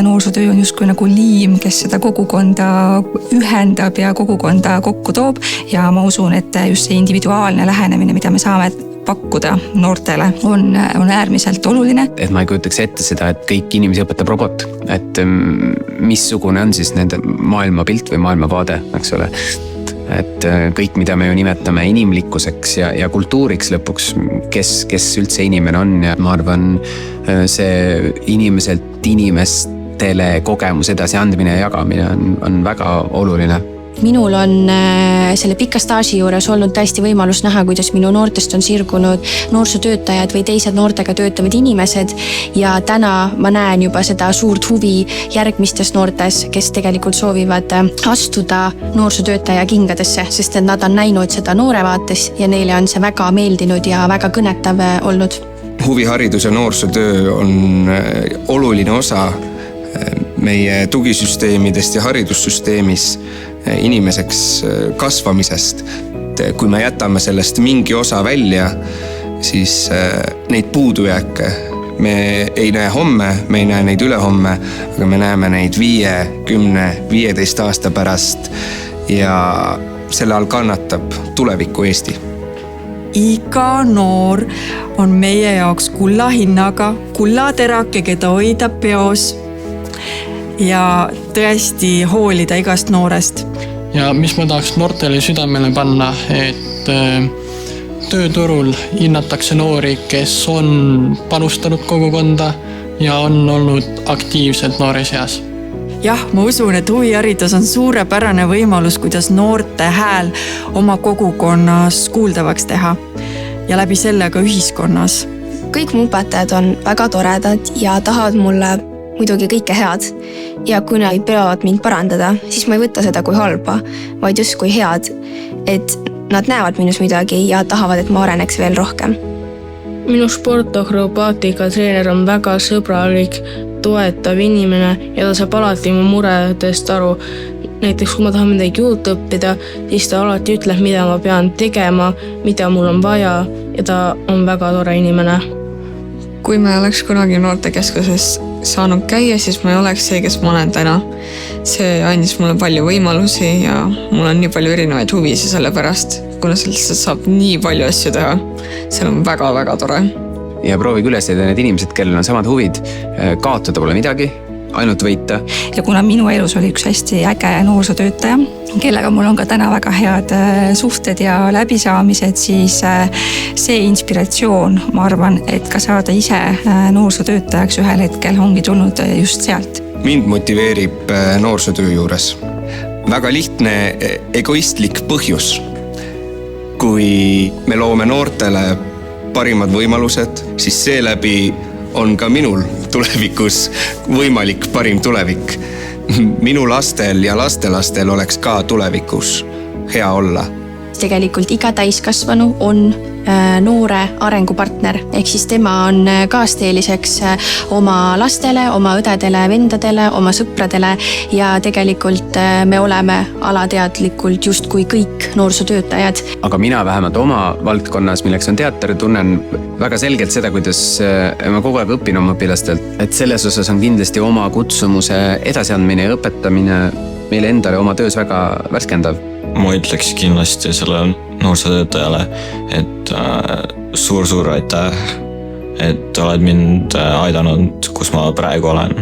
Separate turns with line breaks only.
Noorsootöö on justkui nagu liim, kes seda kogukonda ühendab ja kogukonda kokku toob ja ma usun, et just see individuaalne lähenemine, mida me saame pakkuda noortele, on äärmiselt oluline.
Et ma ei kujutaks ette seda, et kõik inimesi õpetab robot, et missugune on siis nende maailmapilt või maailmavaade, eks ole. Et kõik, mida me ju nimetame inimlikkuseks ja kultuuriks lõpuks, kes üldse inimene on ja ma arvan, see inimeselt inimestele kogemus edasi andmine ja jagamine on väga oluline.
Minul on selle pika staaži juures olnud täiesti võimalus näha, kuidas minu noortest on sirgunud noorsootöötajad või teised noortega töötavad inimesed ja täna ma näen juba seda suurt huvi järgmistes noortes, kes tegelikult soovivad astuda noorsootöötaja kingadesse, sest et nad on näinud seda noore vaates ja neile on see väga meeldinud ja väga kõnetav olnud.
Huviharidus ja noorsootöö on oluline osa meie tugisüsteemidest ja haridussüsteemis inimeseks kasvamisest. Kui me jätame sellest mingi osa välja, siis neid puudujääke me ei näe homme, me ei näe neid ülehomme, aga me näeme neid 5, 10, 15 aasta pärast ja selle all kannatab tuleviku Eesti.
Iga noor on meie jaoks kulla hinnaga, kullaterake, keda hoida peos ja tõesti hoolida igast noorest.
Ja mis ma tahaks noortele südamele panna, et tööturul hinnatakse noori, kes on panustanud kogukonda ja on olnud aktiivselt noores eas.
Jah, ma usun, et huviharidus on suurepärane võimalus, kuidas noorte hääl oma kogukonnas kuuldavaks teha ja läbi selle ka ühiskonnas.
Kõik mu õpetajad on väga toredad ja tahavad mulle muidugi kõike head. Ja kui nad peavad mind parandada, siis ma ei võta seda kui halba, vaid just kui head, et nad näevad minus midagi ja tahavad, et ma areneks veel rohkem.
Minu sportakrobaatika treener on väga sõbralik, toetav inimene ja ta saab alati mu muredest aru. Näiteks kui ma tahan midagi juurde õppida, siis ta alati ütleb, mida ma pean tegema, mida mul on vaja ja ta on väga tore inimene.
Kui ma oleks kunagi noortekeskuses saanud käia, siis ma ei oleks see, kes ma olen täna. See andis mulle palju võimalusi ja mul on nii palju erinevaid huvisi selle pärast, kuna sellest saab nii palju asju teha. See on väga-väga tore.
Ja proovige üles leida need inimesed, kellel on samad huvid, kaotada pole midagi, ainult võita.
Ja kuna minu elus oli üks hästi äge noorsootöötaja, kellega mul on ka täna väga head suhted ja läbisaamised, siis see inspiratsioon, ma arvan, et ka saada ise noorsootöötajaks ühel hetkel ongi tulnud just sealt.
Mind motiveerib noorsootöö juures väga lihtne egoistlik põhjus. Kui me loome noortele parimad võimalused, siis seeläbi on ka minul tulevikus võimalik parim tulevik. Minu lastel ja lastelastel oleks ka tulevikus hea olla.
Tegelikult iga täiskasvanu on noore arengupartner, ehk siis tema on kaasteeliseks oma lastele, oma õdedele, vendadele, oma sõpradele ja tegelikult me oleme alateadlikult justkui kõik noorsootöötajad.
Aga mina vähemalt oma valdkonnas, milleks on teater, tunnen väga selgelt seda, kuidas ma kogu aeg õpin oma õpilastelt, et selles osas on kindlasti oma kutsumuse edasiandmine ja õpetamine meile endale oma töös väga värskendav.
Ma ütleks kindlasti selle noorsootöötajale, et suur aitäh, et oled mind aidanud, kus ma praegu olen.